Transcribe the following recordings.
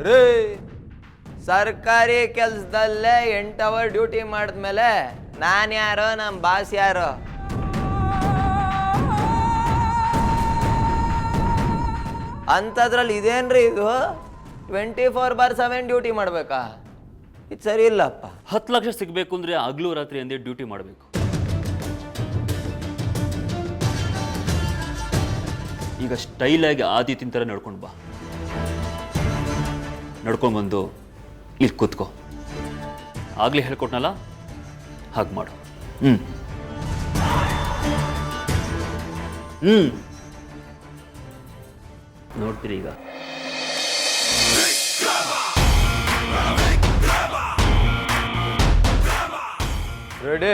ರೀ ಸರ್ಕಾರಿ ಕೆಲ್ಸದಲ್ಲೇ 8 hour duty ಮಾಡಿದ್ಮೇಲೆ ನಾನು ಯಾರೋ ನಮ್ಮ ಬಾಸ್ ಯಾರೋ? ಅಂಥದ್ರಲ್ಲಿ ಇದೇನ್ರಿ ಇದು 24/7 ಡ್ಯೂಟಿ ಮಾಡಬೇಕಾ? ಇದು ಸರಿ ಇಲ್ಲಪ್ಪ. 10 ಲಕ್ಷ ಸಿಗಬೇಕು ಅಂದರೆ ಹಗಲು ರಾತ್ರಿ ಅಂದೇ ಡ್ಯೂಟಿ ಮಾಡಬೇಕು. ಈಗ ಸ್ಟೈಲಾಗಿ ಆದಿತ್ಯನ ಥರ ನಡ್ಕೊಂಡು ಬಾ, ನಡ್ಕೊಂಡು ಬಂದು ಇಲ್ಲಿ ಕೂತ್ಕೋ. ಆಗಲೇ ಹೇಳ್ಕೊಟ್ನಲ್ಲ ಹಾಗೆ ಮಾಡು. ನೋಡ್ತೀರಿ ಈಗ. ರೆಡಿ?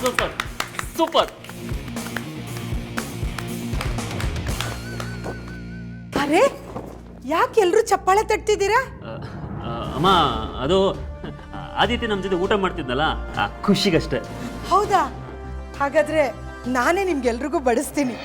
Super super. ಅರೆ ಯಾಕೆ ಎಲ್ರು ಚಪ್ಪಾಳೆ ತಟ್ತಿದ್ದೀರಾ? ಅಮ್ಮ ಅದು ಆದಿತ್ಯ ನಮ್ಮ ಜೊತೆ ಊಟ ಮಾಡ್ತಿದ್ನಲ್ಲ ಖುಷಿಗಷ್ಟೇ. ಹೌದಾ? ಹಾಗಾದ್ರೆ ನಾನೇ ನಿಮ್ಗೆಲ್ರಿಗೂ ಬಡಿಸ್ತೀನಿ.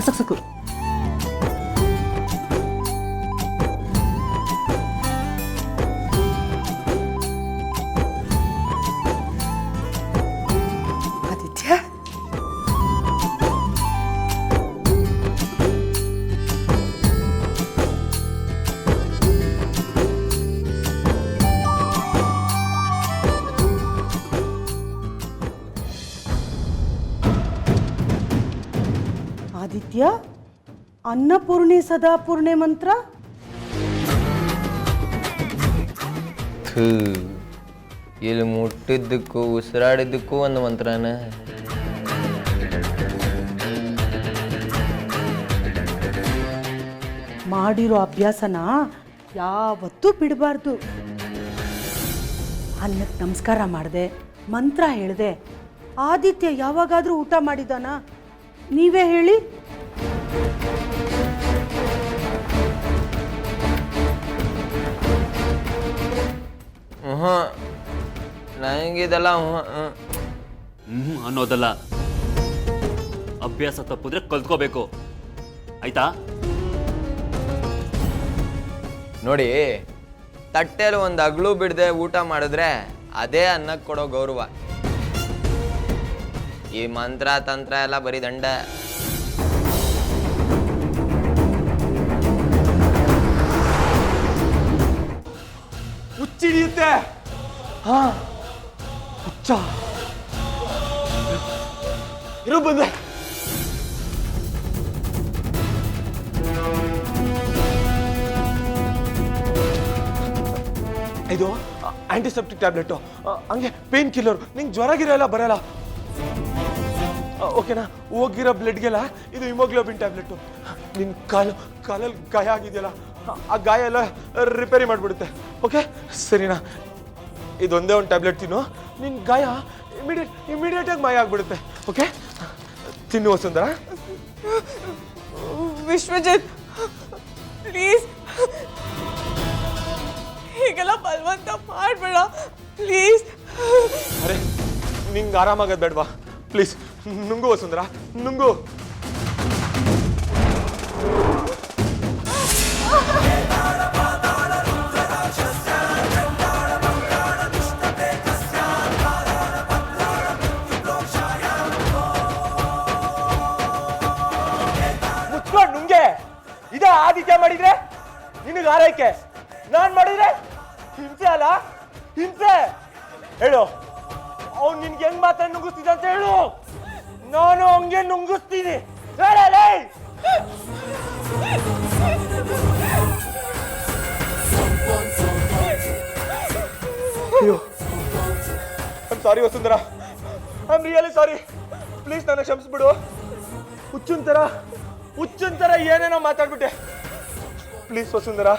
ಸಾಕು. ಆದಿತ್ಯ, ಆದಿತ್ಯ, ಅನ್ನಪೂರ್ಣೆ ಸದಾಪೂರ್ಣೆ ಮಂತ್ರ. ಇಲ್ಲಿ ಮುಟ್ಟಿದ್ದಕ್ಕೂ ಉಸಿರಾಡಿದ್ದಕ್ಕೂ ಒಂದು ಮಂತ್ರನ. ಮಾಡಿರೋ ಅಭ್ಯಾಸನ ಯಾವತ್ತೂ ಬಿಡಬಾರ್ದು. ಅನ್ನಕ್ಕೆ ನಮಸ್ಕಾರ ಮಾಡಿದೆ, ಮಂತ್ರ ಹೇಳಿದೆ. ಆದಿತ್ಯ ಯಾವಾಗಾದ್ರೂ ಊಟ ಮಾಡಿದಾನ? ನೀವೇ ಹೇಳಿ. ನನಗಿದೆಲ್ಲ ಅನ್ನೋದಲ್ಲ, ಅಭ್ಯಾಸ ತಪ್ಪಿದ್ರೆ ಕಲ್ತ್ಕೋಬೇಕು, ಆಯ್ತಾ? ನೋಡಿ, ತಟ್ಟೆಲಿ ಒಂದು ಅಗ್ಳು ಬಿಡದೆ ಊಟ ಮಾಡಿದ್ರೆ ಅದೇ ಅನ್ನಕ್ಕೆ ಕೊಡೋ ಗೌರವ. ಈ ಮಂತ್ರ ತಂತ್ರ ಎಲ್ಲ ಬರೀ ದಂಡ. ಹುಚ್ಚಿಡಿಯುತ್ತೆ. ಹಾ, ಹುಚ್ಚ ಇರೋ ಬಂದೆ. ಇದು ಆಂಟಿಸೆಪ್ಟಿಕ್ ಟ್ಯಾಬ್ಲೆಟು, ಹಂಗೆ ಪೇನ್ ಕಿಲ್ಲರ್. ನಿಂಗೆ ಜ್ವರ ಗಿರ ಎಲ್ಲ ಬರಲ್ಲ, ಓಕೆನಾ? ಹೋಗಿರೋ ಬ್ಲಡ್ಗೆಲ್ಲ ಇದು ಹಿಮೋಗ್ಲೋಬಿನ್ ಟ್ಯಾಬ್ಲೆಟು. ನಿನ್ನ ಕಾಲಲ್ಲಿ ಗಾಯ ಆಗಿದೆಯಲ್ಲ, ಆ ಗಾಯ ಎಲ್ಲ ರಿಪೇರಿ ಮಾಡಿಬಿಡುತ್ತೆ. ಓಕೆ ಸರಿನಾ? ಇದೊಂದೇ ಒಂದು ಟ್ಯಾಬ್ಲೆಟ್ ತಿನ್ನು, ನಿನ್ನ ಗಾಯ ಇಮಿಡಿಯೇಟಾಗಿ ಮಾಯ ಆಗಿಬಿಡುತ್ತೆ. ಓಕೆ, ತಿನ್ನು ವಸುಂಧರಾ. ವಿಶ್ವಜಿತ್ ಪ್ಲೀಸ್, ಹೀಗೆಲ್ಲ ಬಲವಂತ ಮಾಡಬೇಡ ಪ್ಲೀಸ್. ಅರೆ ನಿಂಗೆ ಆರಾಮಾಗದು ಬೇಡವಾ? ಪ್ಲೀಸ್ ನುಂಗು ವಸುಂಧರಾ, ನುಂಗು. ಮುಚ್ಕೊಂಡು ನುಂಗೆ. ಇದೇ ಆದಿತ್ಯ ಮಾಡಿದ್ರೆ ನಿನಗೆ ಆರೈಕೆ, ನಾನ್ ಮಾಡಿದ್ರೆ ಹಿಂಸೆ ಅಲ್ಲ? ಹಿಂಸೆ. ಹೇಳು, ಅವ್ನು ನಿನ್ಗೆ ಹೆಂಗ್ ಮಾತಾಡಿ ನುಂಗಿಸ್ತಿದ್ದ ಅಂತ ಹೇಳು. ನಾನು ಹಂಗೆ ನುಂಗಿಸ್ತೀನಿ. ಹೇಳಲೇ. ಅಯ್ಯೋ, I am sorry Vasundhara, I am really sorry. Please ನನ್ನ ಕ್ಷಮಿಸ್ಬಿಡು. ಹುಚ್ಚುನ್ ಥರ ಏನೇನೋ ಮಾತಾಡ್ಬಿಟ್ಟೆ. ಪ್ಲೀಸ್ ವಸುಂಧರಾ,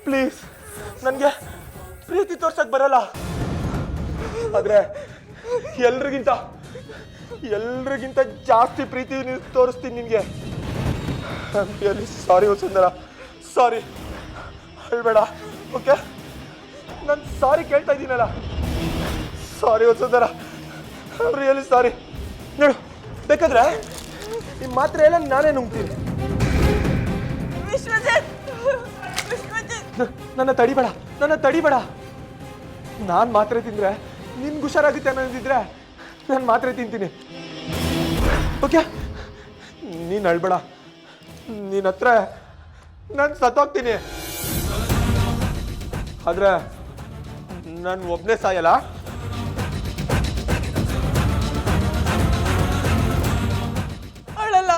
ಪ್ಲೀಸ್ ನನಗೆ ಪ್ರೀತಿ ತೋರ್ಸಕ್ ಬರಲ್ಲ, ಆದ್ರೆ ಎಲ್ರಿಗಿಂತ ಜಾಸ್ತಿ ಪ್ರೀತಿ ತೋರಿಸ್ತೀನಿ ನಿನಗೆ. ಸಾರಿ ವಸುಂಧರಾ, ಸಾರಿ. ಹೇಳ್ಬೇಡ, ಓಕೆ? ನಾನು ಸಾರಿ ಕೇಳ್ತಾ ಇದ್ದೀನಲ್ಲ. ಸಾರಿ ವಸುಂಧರಾ, ರಿಯಲಿ ಸಾರಿ. ನೋಡು, ಬೇಕಾದ್ರೆ ನಿಮ್ಮ ಮಾತ್ರ ಎಲ್ಲ ನಾನೇ ನುಂಗ್ತೀನಿ. ವಿಶ್ವಜಿತ್, ನನ್ನ ತಡಿಬೇಡ. ನಾನು ಮಾತ್ರೆ ತಿಂದ್ರೆ ನಿನ್ಗೆ ಹುಷಾರಾಗುತ್ತೆ ಅನ್ನೋದಿದ್ರೆ ನಾನು ಮಾತ್ರೆ ತಿಂತೀನಿ, ಓಕೆ? ನೀನು ಅಳ್ಬೇಡ, ನಿನ್ನ ಹತ್ರ ನಾನು ಸತ್ತೋಗ್ತೀನಿ. ಆದ್ರೆ ನಾನು ಒಬ್ಬನೇ ಸಾಯಲ್ಲ. ಅಳಲ್ಲ,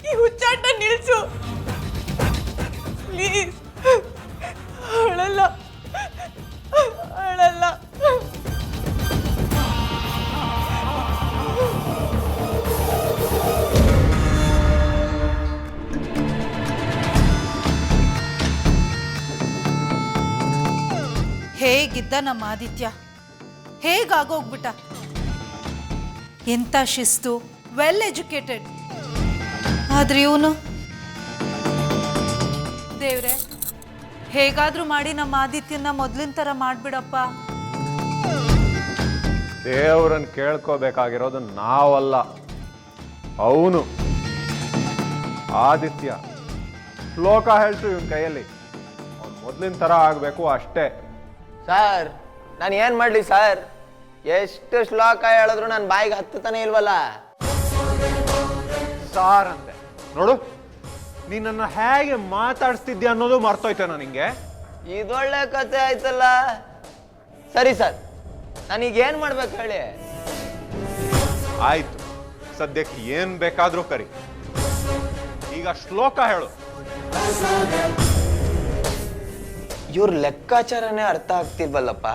ಈ ಹುಚ್ಚಾಟ ನಿಲ್ಸು ಪ್ಲೀಸ್. ಅಳಲ್ಲ. ಹೇಗಿದ್ದ ನಮ್ಮ ಆದಿತ್ಯ, ಹೇಗಾಗೋಗ್ಬಿಟ್ಟ. ಎಂಥ ಶಿಸ್ತು, ವೆಲ್ ಎಜುಕೇಟೆಡ್. ಆದ್ರೆ ಇವನು ದೇವ್ರೆ, ಹೇಗಾದ್ರೂ ಮಾಡಿ ನಮ್ಮ ಆದಿತ್ಯನ ಮೊದಲಿನ ಥರ ಮಾಡ್ಬಿಡಪ್ಪ. ದೇವ್ರನ್ನ ಕೇಳ್ಕೋಬೇಕಾಗಿರೋದು ನಾವಲ್ಲ, ಅವನು. ಆದಿತ್ಯ ಶ್ಲೋಕ ಹೇಳ್ತು ಇವನ್ ಕೈಯಲ್ಲಿ, ಅವ್ನು ಮೊದಲಿನ ಥರ ಆಗಬೇಕು ಅಷ್ಟೇ. ಸರ್, ನಾನು ಏನು ಮಾಡಲಿ ಸರ್? ಎಷ್ಟು ಶ್ಲೋಕ ಹೇಳಿದ್ರು ನನ್ನ ಬಾಯಿಗೆ ಹತ್ತತಾನೆ ಇಲ್ವಲ್ಲ. ಸಾರ್ ಅಂತೆ ನೋಡು, ನೀನನ್ನ ಹೇಗೆ ಮಾತಾಡಿಸ್ತಿದ್ಯಾ ಅನ್ನೋದು ಮರ್ತೋಯ್ತೇನೋ ನಿಂಗೆ. ಇದೊಳ್ಳೆ ಕತೆ ಆಯ್ತಲ್ಲ. ಸರಿ ಸರ್, ನಾನೀಗೇನು ಮಾಡ್ಬೇಕು ಹೇಳಿ? ಆಯ್ತು, ಸದ್ಯಕ್ಕೆ ಏನ್ ಬೇಕಾದ್ರೂ ಕರಿ. ಈಗ ಶ್ಲೋಕ ಹೇಳು. ಇವ್ರ ಲೆಕ್ಕಾಚಾರನೇ ಅರ್ಥ ಆಗ್ತಿಲ್ವಲ್ಲಪ್ಪ.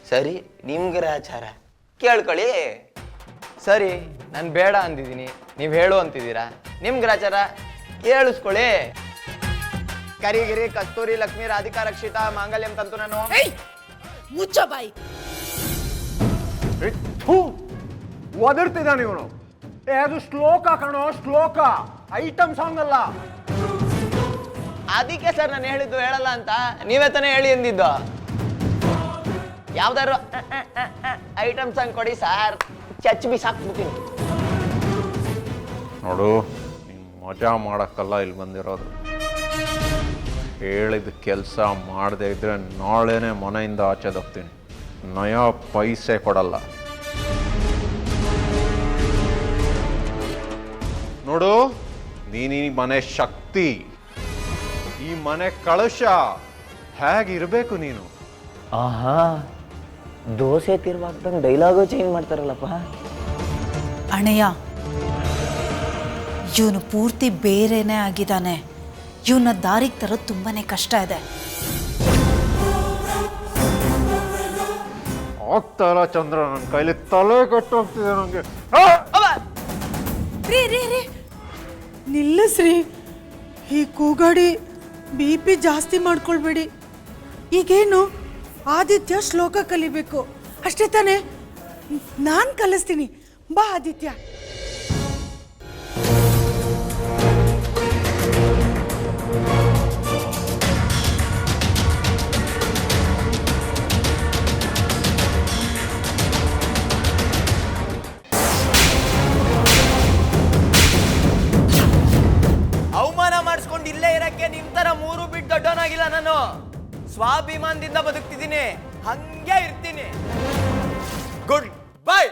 ಸರಿ, ನಿಮ್ಗರ ಆಚಾರ ಕೇಳ್ಕೊಳ್ಳಿ. ಸರಿ, ನಾನು ಬೇಡ ಅಂದಿದ್ದೀನಿ, ನೀವು ಹೇಳು ಅಂತಿದ್ದೀರಾ. ನಿಮ್ ಗ್ರಾಚಾರ ಕೇಳಿಸ್ಕೊಳ್ಳಿ. ಕರಿಗಿರಿ ಕಸ್ತೂರಿ ಲಕ್ಷ್ಮಿ ರಾಧಿಕಾ ರಕ್ಷಿತಾ ಮಾಂಗಲ್ಯಂ ತಂತು ನಾನು. ಮುಚ್ಚ ಬಾಯಿ. ಒದರ್ತಿದ್ದಾನೆ ಇವನು. ಅದು ಶ್ಲೋಕ ಕಣೋ, ಶ್ಲೋಕ, ಐಟಮ್ ಸಾಂಗ್ ಅಲ್ಲ. ಅದಕ್ಕೆ ಸರ್ ನಾನು ಹೇಳಿದ್ದು ಹೇಳಲ್ಲ ಅಂತ. ನೀವೇ ತಾನೇ ಹೇಳಿ ಎಂದಿದ್ದು. ಯಾವ್ದಾದ್ರು ಐಟಮ್ ಸಾಂಗ್ ಕೊಡಿ ಸರ್, ಚಚ್ ಬಿ ಸಾಕ್ಬಿಡ್ತೀನಿ. ನೋಡು, ನೀನು ಮಜಾ ಮಾಡಕ್ಕಲ್ಲ ಇಲ್ಲಿ ಬಂದಿರೋದು. ಹೇಳಿದ ಕೆಲಸ ಮಾಡದೇ ಇದ್ರೆ ನಾಳೆನೆ ಮನೆಯಿಂದ ಆಚೆದೋಗ್ತೀನಿ. ನಯ ಪೈಸೆ ಕೊಡಲ್ಲ. ನೋಡು, ನೀನು ಈ ಮನೆ ಶಕ್ತಿ, ಈ ಮನೆ ಕಳಶ. ಹೇಗಿರ್ಬೇಕು ನೀನು? ಆಹಾ, ದೋಸೆ ತಿರ್ವಾಕ್ದಂಗೆ ಡೈಲಾಗು ಚೇಂಜ್ ಮಾಡ್ತಾರಲ್ಲಪ್ಪ. ಅಣಯ್ಯ, ಇವನು ಪೂರ್ತಿ ಬೇರೆನೇ ಆಗಿದ್ದಾನೆ. ಇವನ ದಾರಿಗೆ ತರೋದು ತುಂಬಾನೇ ಕಷ್ಟ ಇದೆ. ಆಗ್ತಾ ಇಲ್ಲ ಚಂದ್ರ, ನನ್ನ ಕೈಲಿ ತಲೆ ಕಟ್ಟೋಗ್ತಿದೆ ನನಗೆ. ರೀ ನಿಲ್ಲಿಸ್ರಿ, ಈ ಕೂಗಾಡಿ BP ಜಾಸ್ತಿ ಮಾಡ್ಕೊಳ್ಬೇಡಿ. ಈಗೇನು ಆದಿತ್ಯ ಶ್ಲೋಕ ಕಲಿಬೇಕು ಅಷ್ಟೇ ತಾನೇ? ನಾನು ಕಲಿಸ್ತೀನಿ, ಬಾ ಆದಿತ್ಯ. ಅವಮಾನ ಮಾಡಿಸ್ಕೊಂಡು ಇಲ್ಲೇ ಇರಕ್ಕೆ ನಿಮ್ ತರ 3 ಬಿಟ್ಟು ದೊಡ್ಡವನಾಗಿಲ್ಲ ನಾನು. ಸ್ವಾಭಿಮಾನದಿಂದ ಬದುಕ್ತಿದ್ದೀನಿ, ಹಂಗೆ ಇರ್ತೀನಿ. Good bye.